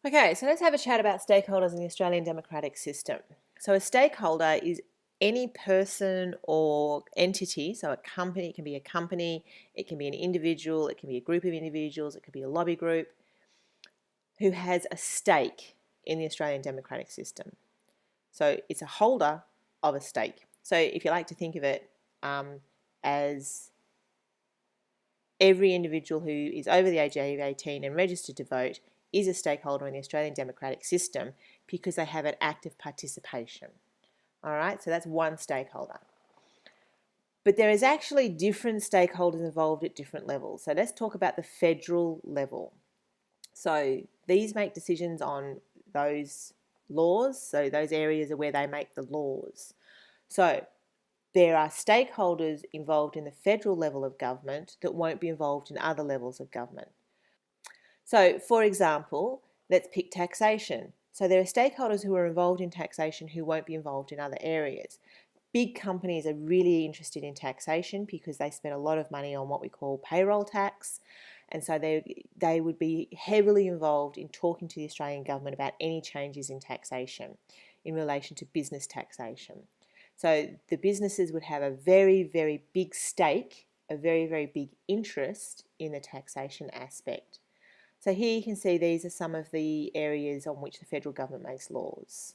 Okay, so let's have a chat about stakeholders in the Australian democratic system. So a stakeholder is any person or entity, so a company, it can be a company, it can be an individual, it can be a group of individuals, it could be a lobby group, who has a stake in the Australian democratic system. So it's a holder of a stake. So if you like to think of it as every individual who is over the age of 18 and registered to vote is a stakeholder in the Australian democratic system because they have an active participation. All right, so that's one stakeholder. But there is actually different stakeholders involved at different levels. So let's talk about the federal level. So these make decisions on those laws, so those areas are where they make the laws. So there are stakeholders involved in the federal level of government that won't be involved in other levels of government. So, for example, let's pick taxation. So there are stakeholders who are involved in taxation who won't be involved in other areas. Big companies are really interested in taxation because they spend a lot of money on what we call payroll tax. And so they would be heavily involved in talking to the Australian government about any changes in taxation in relation to business taxation. So the businesses would have a very, very big stake, a very, very big interest in the taxation aspect. So here you can see these are some of the areas on which the federal government makes laws.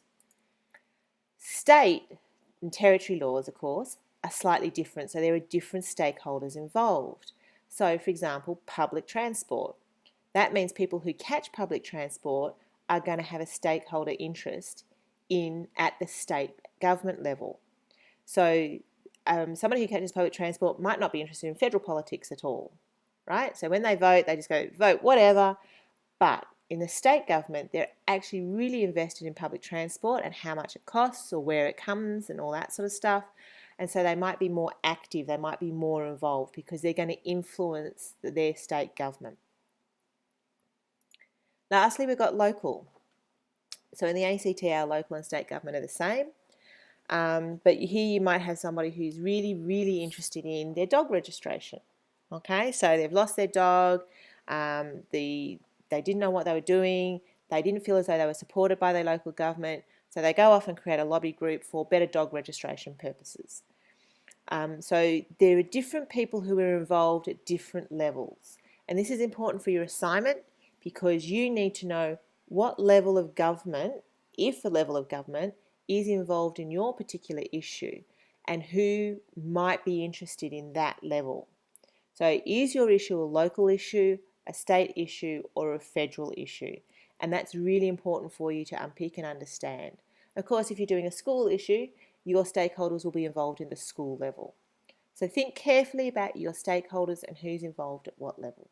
State and territory laws, of course, are slightly different. So there are different stakeholders involved. So, for example, public transport. That means people who catch public transport are going to have a stakeholder interest at the state government level. So somebody who catches public transport might not be interested in federal politics at all, right? So when they vote, they just go, vote whatever. But in the state government, they're actually really invested in public transport and how much it costs or where it comes and all that sort of stuff. And so they might be more active, they might be more involved because they're going to influence their state government. Lastly, we've got local. So in the ACT, our local and state government are the same. But here you might have somebody who's really, really interested in their dog registration. Okay, so they've lost their dog, they didn't know what they were doing, they didn't feel as though they were supported by their local government, so they go off and create a lobby group for better dog registration purposes. So there are different people who are involved at different levels. And this is important for your assignment because you need to know what level of government, if a level of government, is involved in your particular issue and who might be interested in that level. So is your issue a local issue, a state issue, or a federal issue? And that's really important for you to unpick and understand. Of course, if you're doing a school issue, your stakeholders will be involved in the school level. So think carefully about your stakeholders and who's involved at what level.